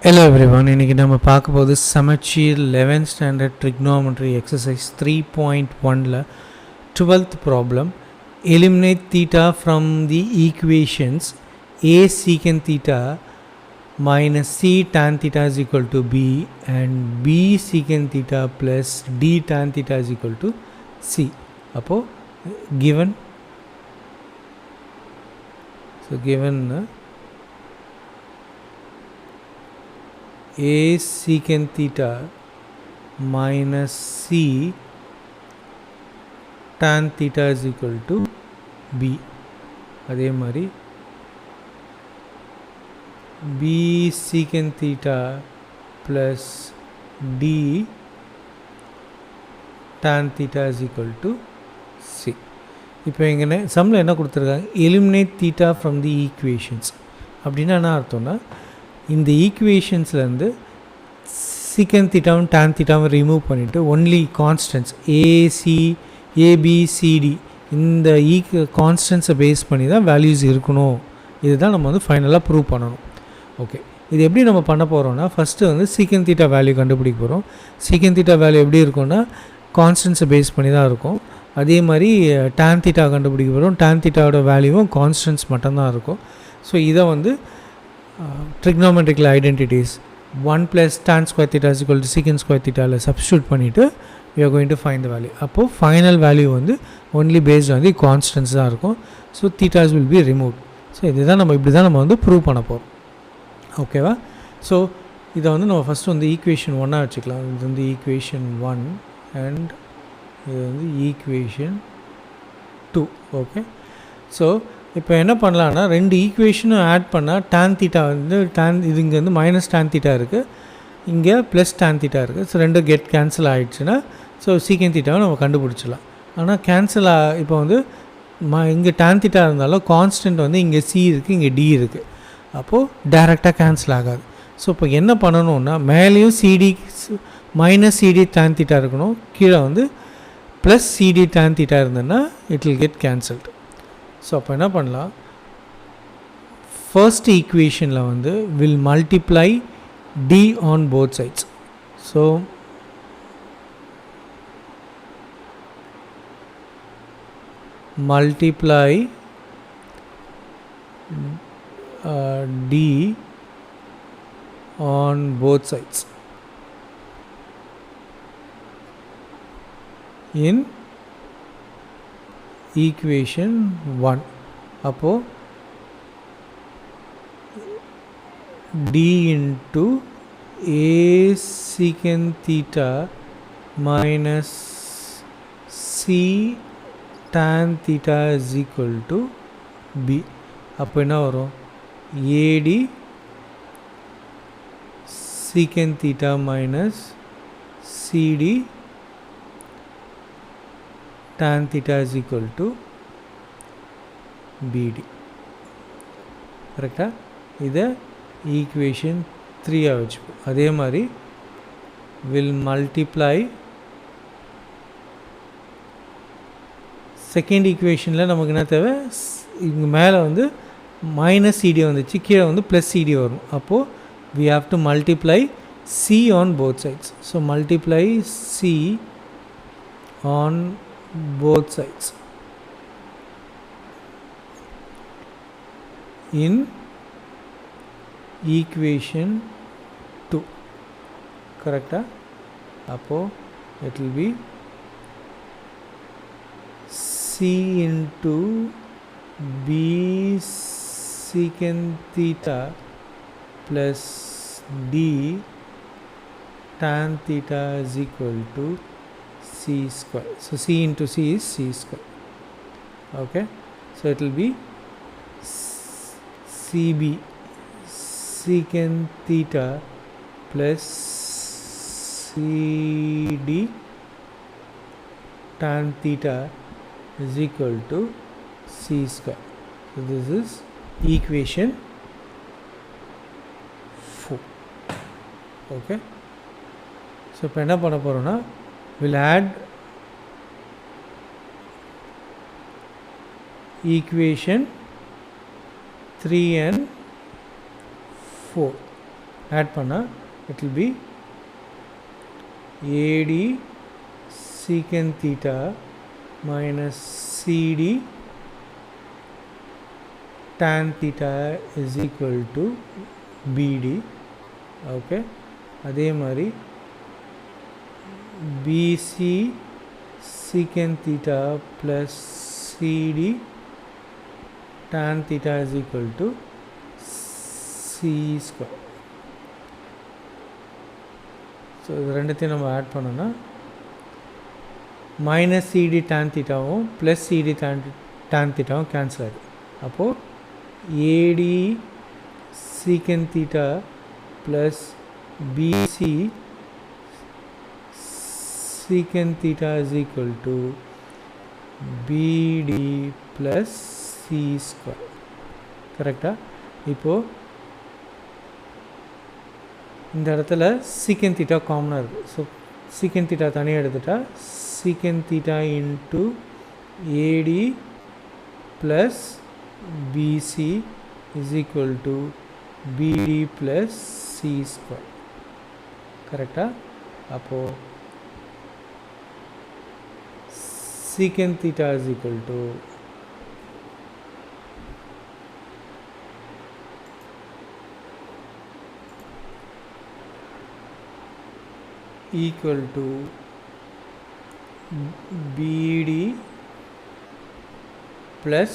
Hello everyone, இன்னைக்கு நம்ம பார்க்க போது சமச்சீர் 11th standard trigonometry exercise 3.1ல 12th problem. Eliminate theta from the equations a secant theta minus c tan theta is equal to b and b secant theta plus d tan theta is equal to c. அப்போ given a secant theta minus c tan theta is equal to b. அதே மாதிரி b secant theta plus d tan theta is equal to c. இப்போ இங்கே சம்மில் என்ன கொடுத்துருக்காங்க, eliminate theta from the equations. அப்படின்னா என்ன அர்த்தம்னா, இந்த ஈக்குவேஷன்ஸ்லேருந்து சீக்கன் தீட்டாவும் டேன் தீட்டாவும் ரிமூவ் பண்ணிவிட்டு ஒன்லி கான்ஸ்டன்ட்ஸ் ஏபிசிடி இந்த கான்ஸ்டன்ட்ஸை பேஸ் பண்ணி தான் வேல்யூஸ் இருக்கணும். இதுதான் நம்ம வந்து ஃபைனலாக ப்ரூவ் பண்ணணும். ஓகே, இது எப்படி நம்ம பண்ண போகிறோம்னா, ஃபஸ்ட்டு வந்து சீக்கன் தீட்டா வேல்யூ கண்டுபிடிக்க போகிறோம். சீக்கன் தீட்டா வேல்யூ எப்படி இருக்கும்னா கான்ஸ்டன்ட்ஸை பேஸ் பண்ணி தான் இருக்கும். அதே மாதிரி டேன் தீட்டா கண்டுபிடிக்க போகிறோம். டேன் தீட்டாவோட வேல்யூவும் கான்ஸ்டன்ட்ஸ் மட்டும்தான் இருக்கும். ஸோ இதை வந்து trigonometrical identities 1 plus tan square theta is equal to secant square theta substitute பண்ணிவிட்டு we are going to find the value. அப்போது ஃபைனல் வேல்யூ வந்து only based on the constants தான் இருக்கும். So thetas will be removed. So இதுதான் நம்ம வந்து prove பண்ண போகிறோம். ஓகேவா? ஸோ இதை வந்து நம்ம ஃபஸ்ட்டு வந்து ஈக்குவேஷன் 1 வச்சுக்கலாம். இது வந்து ஈக்குவேஷன் 1 அண்ட் இது வந்து ஈக்குவேஷன் 2. ஓகே, ஸோ இப்போ என்ன பண்ணலான்னா, ரெண்டு ஈக்குவேஷனும் ஆட் பண்ணால் tan தீட்டா வந்து இது இங்கே வந்து மைனஸ் tan தீட்டா இருக்குது, இங்கே ப்ளஸ் tan தீட்டா இருக்குது. ஸோ ரெண்டும் கேன்சல் ஆகிடுச்சுன்னா ஸோ சீக்கன் தீட்டாவை நம்ம கண்டுபிடிச்சிடலாம். ஆனால் கேன்சல் இப்போ வந்து இங்கே tan தீட்டா இருந்தாலும் கான்ஸ்டன்ட் வந்து இங்கே c இருக்குது, இங்கே d இருக்குது. அப்போது டைரெக்டாக கேன்சல் ஆகாது. ஸோ இப்போ என்ன பண்ணணுன்னா, மேலேயும் CD minus CD tan theta இருக்கணும், கீழே வந்து ப்ளஸ் சிடி tan தீட்டா இருந்ததுன்னா it will get cancelled. So அப்போ என்ன பண்ணலாம், ஃபர்ஸ்ட் ஈக்குவேஷனில் வந்து will multiply D on both sides. So multiply D on both sides in equation 1. அப்போது d into a secant theta minus c tan theta is equal to b. அப்போ என்ன வரும், ad secant theta minus cd tan theta is equal to bd. கரெக்டாக? இதை equation 3 வச்சுப்போம். அதே மாதிரி will multiply second ஈக்குவேஷனில் நமக்கு என்ன தேவை, இங்கே மேலே வந்து மைனஸ் சிடி வந்துச்சு, கீழே வந்து ப்ளஸ் சிடி வரும். அப்போது we have to multiply c on both sides. So multiply c on both sides in equation 2. correcta? Appo it will be c into b secant theta plus d tan theta is equal to c square. So c into c is c square. Okay, so it will be cb secant theta plus cd tan theta is equal to c square. So this is equation 4. Okay, so இப்போ என்ன பண்ண போகிறோன்னா, we'll add equation 3 and 4. Add பண்ணால் it will B AD secant theta minus CD tan theta is equal to BD. okay, அதே மாதிரி BC secant theta plus CD tan theta is equal to C square. So இது ரெண்டுத்தையும் நம்ம add பண்ணோன்னா minus CD tan தீட்டாவும் plus CD tan தீட்டாவும் cancel ஆகிடும். அப்போது AD secant theta plus BC secant theta is equal to BD plus C square. கரெக்டாக? இப்போது இந்த இடத்துல சீக்கன் தீட்டா காமனாக இருக்குது. ஸோ சீக்கன் தீட்டா தனியாக எடுத்துட்டா secant theta into AD plus BC is equal to BD plus C square. கரெக்டாக? அப்போது secant theta is equal to equal to BD plus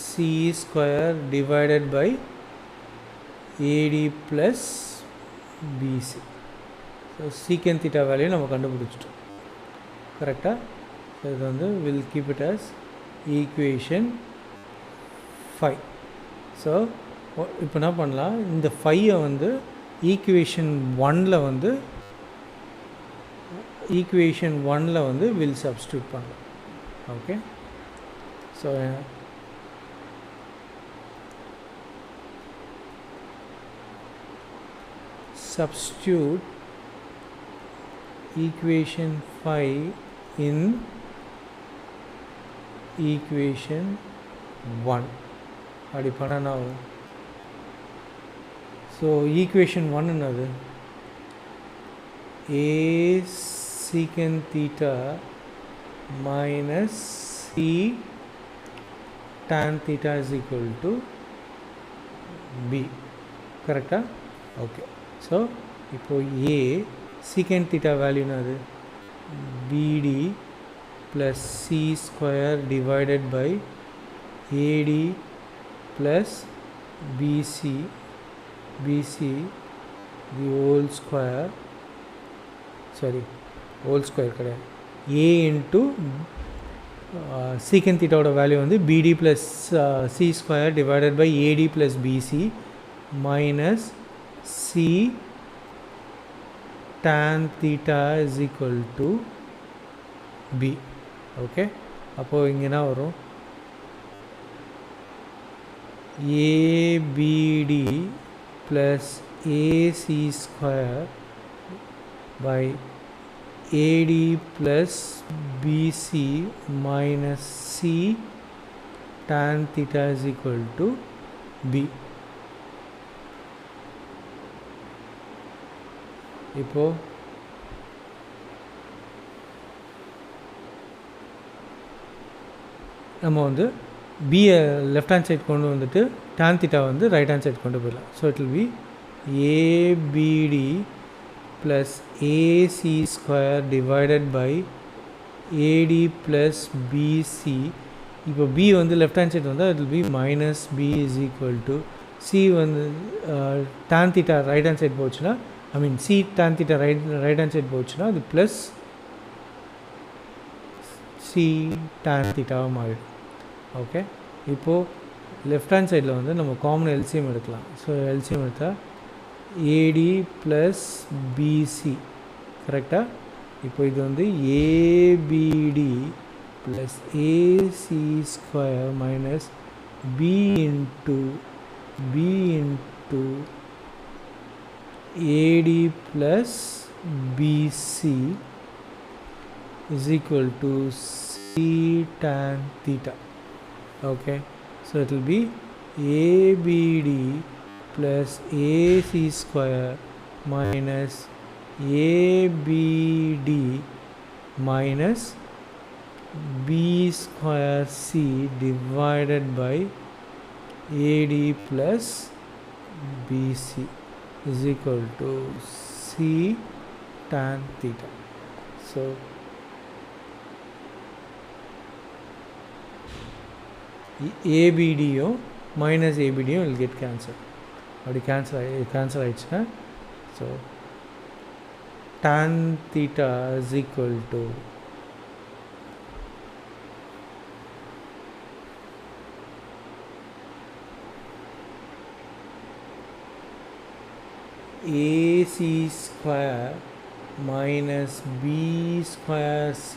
C square divided by AD plus BC. So secant theta value நம்ம கண்டுபிடிச்சிட்டோம். கரெக்டாக? So இது வந்து will keep it as equation 5. So இப்போ என்ன பண்ணலாம், இந்த 5 வந்து ஈக்குவேஷன் 1ல் வந்து ஈக்குவேஷன் 1ல் வந்து வில் சப்ஸ்டியூட் பண்ணலாம். Okay, so substitute equation 5 in equation 1 அப்படி பண்ணனா. ஸோ ஈக்குவேஷன் 1 என்னது? A secant theta minus C tan theta is equal to B. கரெக்டா? ஓகே. ஸோ இப்போது A secant theta வேல்யூ என்னது? BD plus C square divided by AD plus BC the whole square, sorry whole square கிடையாது, A into secant theta ஓட value வந்து BD plus C square divided by AD plus BC minus C tan theta is equal to B. Okay, அப்போது இங்கே என்ன வரும்? ABD plus AC square by AD plus BC minus C tan theta is equal to B. இப்போது நம்ம வந்து பியை left hand side கொண்டு வந்துட்டு tan theta வந்து ரைட் ஹேண்ட் சைட் கொண்டு போயிடலாம். So it will B ABD plus AC square divided by AD plus BC. இப்போ B வந்து லெஃப்ட் ஹேண்ட் சைட் வந்தால் it will B minus B is equal to C வந்து tan theta right hand side போச்சுன்னா, I mean C tan theta right hand side போச்சுன்னா அது plus C tan theta மாறிடும். Okay, இப்போது left hand சைடில் வந்து நம்ம காமன் எல்சிஎம் எடுக்கலாம். ஸோ எல்சிஎம் எடுத்தால் AD ப்ளஸ் BC. கரெக்டாக? இப்போ இது வந்து ABD plus AC square minus B into AD plus BC is equal to C tan theta. Okay, so it will be ABD plus AC square minus ABD minus B square C divided by AD plus BC is equal to C tan theta. So ABD minus ABD will get cancelled. அப்படி cancel ஆயிடுச்சுன்னா so tan theta is equal to AC square minus B square C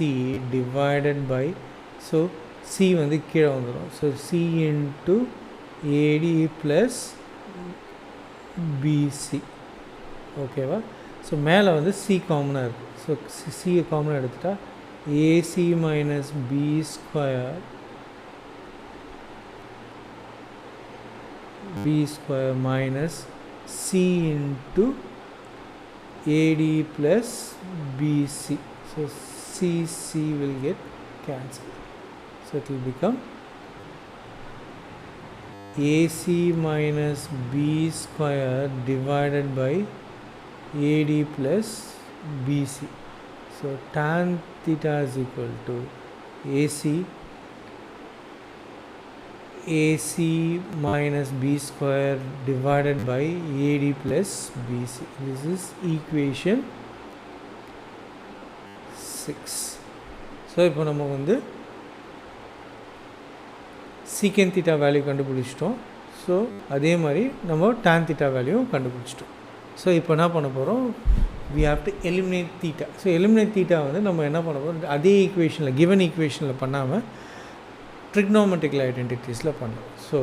divided by, so C வந்து கீழே வந்துடும், so C into AD plus BC. ஓகேவா? So மேலே வந்து C காமனாக இருக்குது, ஸோ C காமனாக எடுத்துட்டா AC minus B square minus C into AD plus BC. So C will get cancelled. So it will become AC minus B square divided by AD plus BC. So tan theta is equal to AC minus B square divided by AD plus BC. This is equation 6. So இப்போ நம்ம வந்து secant theta value கண்டுபிடிச்சிட்டோம். So அதே மாதிரி நம்ம tan theta value கண்டுபிடிச்சிட்டோம். So இப்போ என்ன பண்ண போகிறோம், we have to eliminate theta. So eliminate theta வந்து நம்ம என்ன பண்ண போகிறோம், அதே ஈக்குவேஷனில் given ஈக்குவேஷனில் பண்ணாமல் trigonometrical identitiesல பண்ணோம். So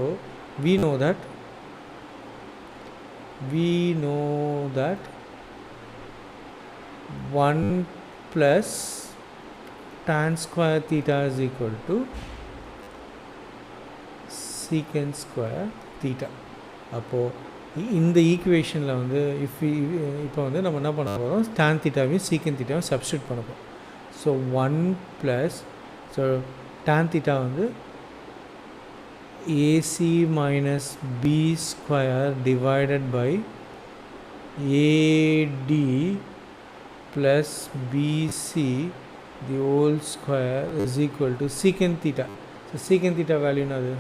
we know that 1 plus tan square theta is equal to secant square theta. அப்போது இந்த ஈக்குவேஷனில் வந்து இப்போ வந்து நம்ம என்ன பண்ண போகிறோம், tan thetaவையும் secant thetaவையும் சப்ஸ்டியூட் பண்ண போகிறோம். So 1 plus, so tan theta வந்து AC minus B square divided by AD plus BC the whole square is equal to secant theta. So secant theta value என்னது,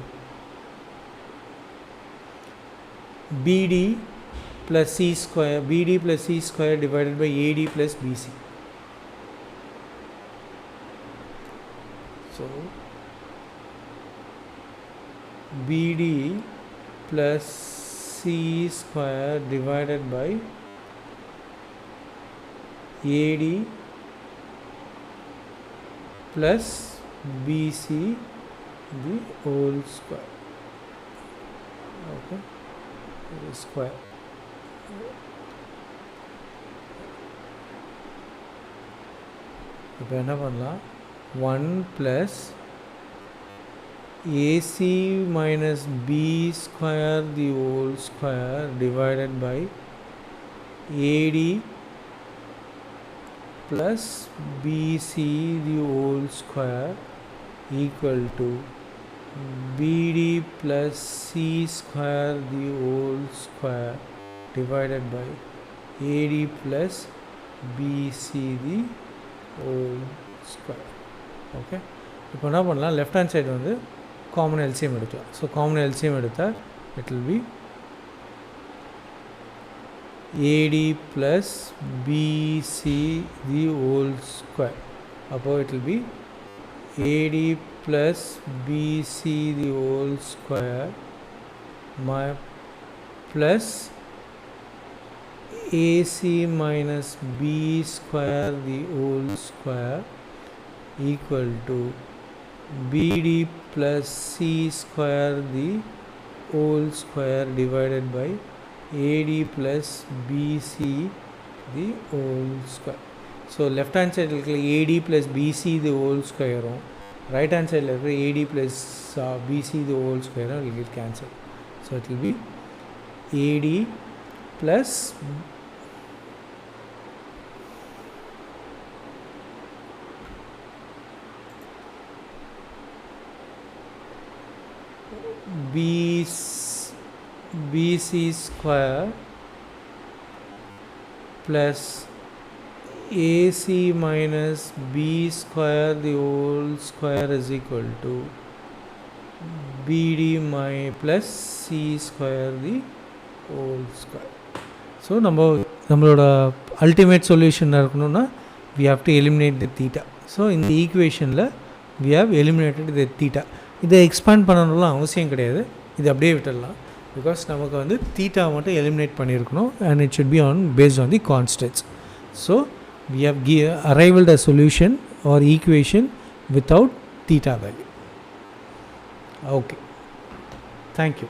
BD plus C square divided by AD plus BC. So BD plus C square divided by AD plus BC the whole square. Okay, square. இப்போ என்ன பண்ணலாம், 1 plus AC minus B square the whole square divided by AD plus BC the whole square equal to BD plus C square the whole square divided by AD plus BC the whole square. Okay, இப்போ என்ன பண்ணலாம், left hand side வந்து common LCM எடுக்கலாம். So common LCM எடுத்தால் it will B AD plus BC the whole square. அப்போது it will B AD plus BC the whole square plus AC minus B square the whole square equal to BD plus C square the whole square divided by AD plus BC the whole square. So left hand side இருக்கிற AD plus BC the whole square, right hand side இருக்கிற AD plus BC the whole square will get cancelled. So it will be AD plus bc square plus ac minus b square the whole square is equal to bd plus c square the whole square. So நம்மளோட ultimate solution இருக்கணும்னா we have to eliminate the theta. So in the equationல we have eliminated the theta. இதை expand பண்ணணும்லாம் அவசியம் கிடையாது, இது அப்படியே விட்டுடலாம். Because நமக்கு வந்து theta மட்டும் eliminate பண்ணியிருக்கணும் and it should be based on the constants. So we have arrived at a solution or equation without theta value. Okay, thank you.